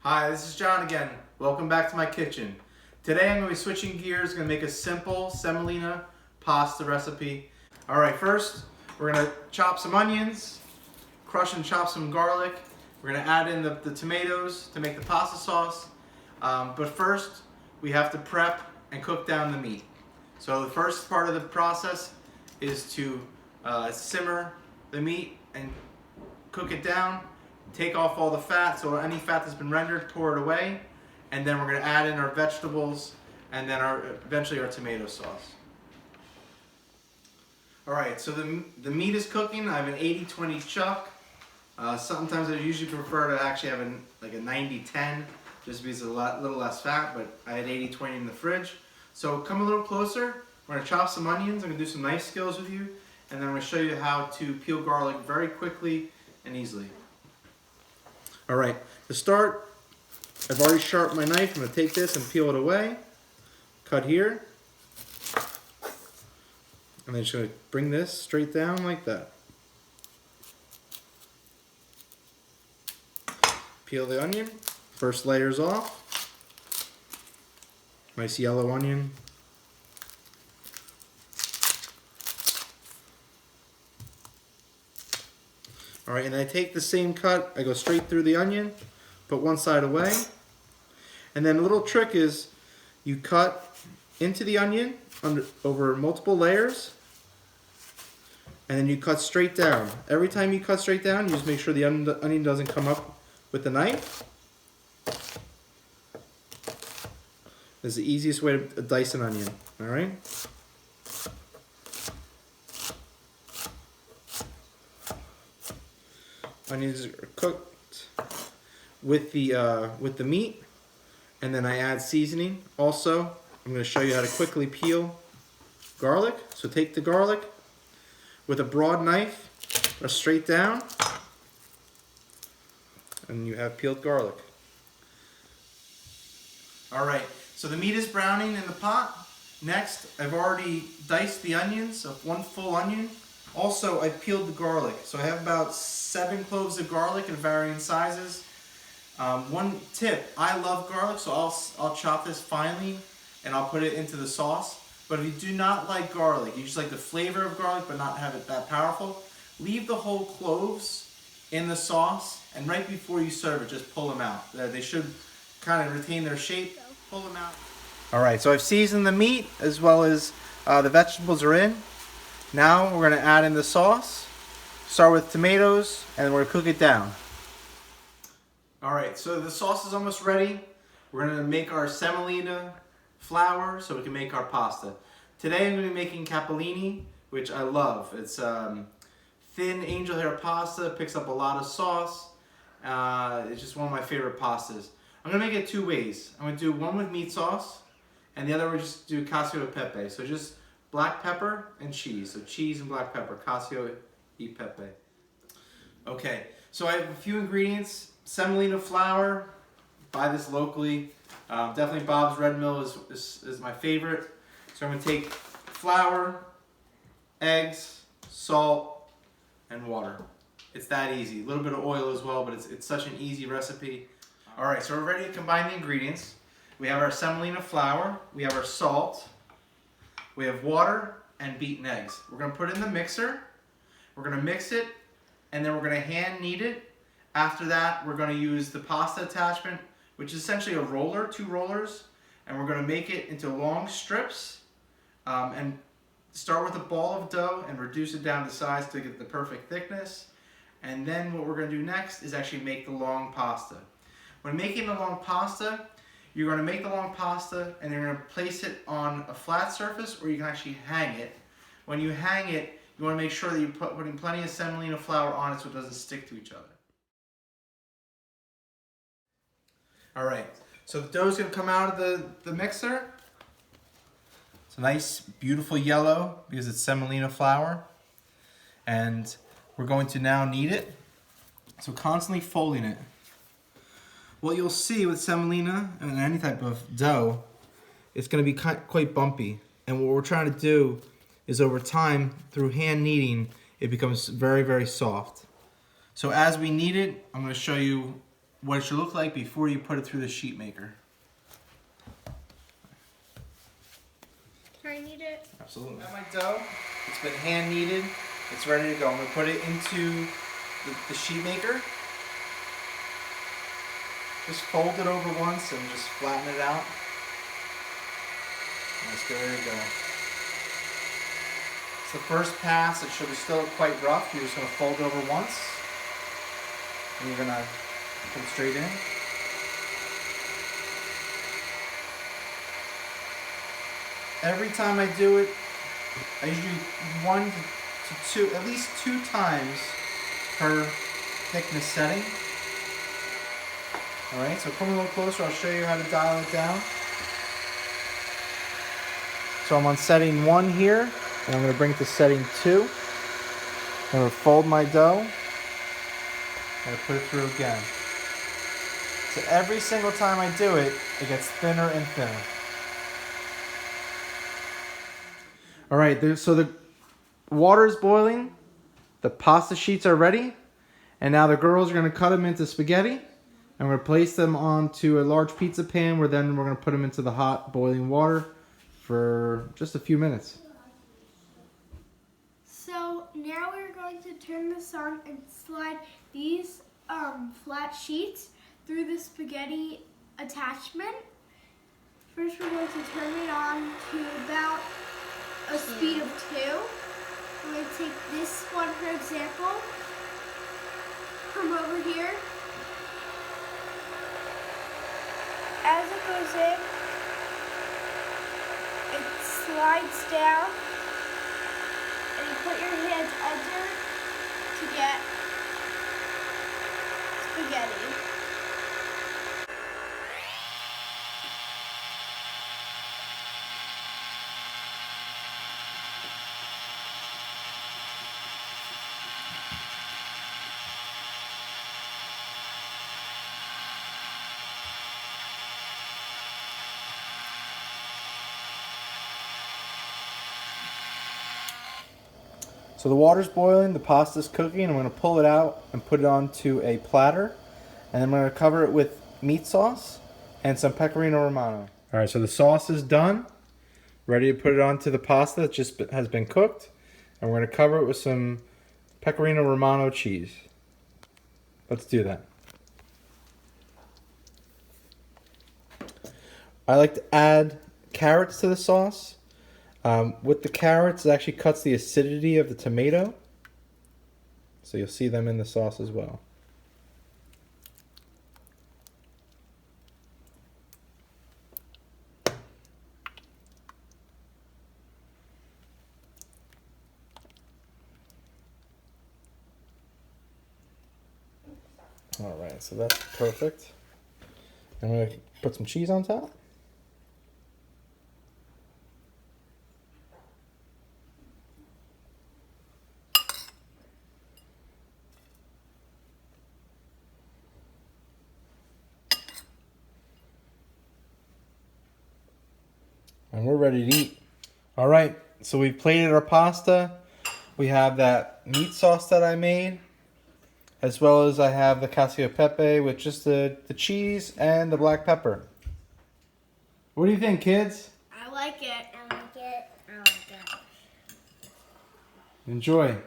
Hi, this is John again. Welcome back to my kitchen. Today I'm going to be switching gears. Going to make a simple semolina pasta recipe. Alright, first we're going to chop some onions, crush and chop some garlic. We're going to add in the tomatoes to make the pasta sauce. But first we have to prep and cook down the meat. So the first part of the process is to simmer the meat and cook it down. Take off all the fat, so any fat that's been rendered, pour it away, and then we're going to add in our vegetables and then eventually our tomato sauce. Alright, so the meat is cooking. I have an 80-20 chuck. Sometimes I usually prefer to actually have a 90-10 just because it's a little less fat, but I had 80-20 in the fridge. So come a little closer. We're going to chop some onions. I'm going to do some knife skills with you, and then I'm going to show you how to peel garlic very quickly and easily. Alright, to start, I've already sharpened my knife. I'm going to take this and peel it away. Cut here. And then just going to bring this straight down like that. Peel the onion. First layer's off. Nice yellow onion. Alright, and I take the same cut, I go straight through the onion, put one side away, and then a little trick is you cut into the onion over multiple layers, and then you cut straight down. Every time you cut straight down, you just make sure the onion doesn't come up with the knife. This is the easiest way to dice an onion, alright? Onions are cooked with the meat, and then I add seasoning. Also, I'm going to show you how to quickly peel garlic. So take the garlic with a broad knife, or straight down, and you have peeled garlic. All right, so the meat is browning in the pot. Next, I've already diced the onions, so one full onion. Also, I peeled the garlic. So I have about 7 cloves of garlic in varying sizes. One tip, I love garlic, so I'll chop this finely and I'll put it into the sauce. But if you do not like garlic, you just like the flavor of garlic but not have it that powerful, leave the whole cloves in the sauce, and right before you serve it, just pull them out. They should kind of retain their shape. Pull them out. Alright, so I've seasoned the meat as well as the vegetables are in. Now we're going to add in the sauce. Start with tomatoes, and then we're going to cook it down. Alright, so the sauce is almost ready. We're going to make our semolina flour so we can make our pasta. Today I'm going to be making capellini, which I love. It's thin angel hair pasta, picks up a lot of sauce. It's just one of my favorite pastas. I'm going to make it 2 ways. I'm going to do one with meat sauce, and the other we'll just do cacio and pepe. So just black pepper and cheese. So cheese and black pepper, cacio y pepe. Okay, so I have a few ingredients. Semolina flour, buy this locally. Definitely Bob's Red Mill is my favorite. So I'm going to take flour, eggs, salt, and water. It's that easy. A little bit of oil as well, but it's such an easy recipe. Alright, so we're ready to combine the ingredients. We have our semolina flour, we have our salt, we have water and beaten eggs. We're going to put it in the mixer, we're going to mix it, and then we're going to hand knead it. After that, we're going to use the pasta attachment, which is essentially a roller, 2 rollers, and we're going to make it into long strips and start with a ball of dough and reduce it down to size to get the perfect thickness. And then what we're going to do next is actually make the long pasta. When making the long pasta, you're going to make the long pasta and you're going to place it on a flat surface, or you can actually hang it. When you hang it, you want to make sure that you're putting plenty of semolina flour on it so it doesn't stick to each other. Alright, so the dough's going to come out of the mixer. It's a nice, beautiful yellow because it's semolina flour. And we're going to now knead it. So constantly folding it. What you'll see with semolina and any type of dough, it's going to be quite bumpy. And what we're trying to do is over time, through hand kneading, it becomes very, very soft. So as we knead it, I'm going to show you what it should look like before you put it through the sheet maker. Can I knead it? Absolutely. I have my dough. It's been hand kneaded. It's ready to go. I'm going to put it into the sheet maker. Just fold it over once and just flatten it out. Let's go. There you go. It's the first pass. It should be still quite rough. You're just going to fold it over once. And you're going to put it straight in. Every time I do it, I usually at least two times per thickness setting. Alright, so come a little closer, I'll show you how to dial it down. So I'm on setting 1 here, and I'm going to bring it to setting 2. I'm going to fold my dough, and put it through again. So every single time I do it, it gets thinner and thinner. Alright, so the water is boiling, the pasta sheets are ready, and now the girls are going to cut them into spaghetti, and we're going to place them onto a large pizza pan where then we're going to put them into the hot boiling water for just a few minutes. So now we're going to turn this on and slide these flat sheets through the spaghetti attachment. First we're going to turn it on to about a speed of 2. I'm going to take this one for example, from over here. As it goes in, it slides down, and you put your hands under to get spaghetti. So the water's boiling, the pasta's cooking, I'm going to pull it out and put it onto a platter. And I'm going to cover it with meat sauce and some pecorino romano. Alright, so the sauce is done. Ready to put it onto the pasta that just has been cooked. And we're going to cover it with some pecorino romano cheese. Let's do that. I like to add carrots to the sauce. With the carrots, it actually cuts the acidity of the tomato. So you'll see them in the sauce as well. Alright, so that's perfect. I'm going to put some cheese on top. And we're ready to eat. Alright, so we've plated our pasta. We have that meat sauce that I made, as well as I have the cacio pepe with just the cheese and the black pepper. What do you think, kids? I like it. I like it. I like it. Enjoy.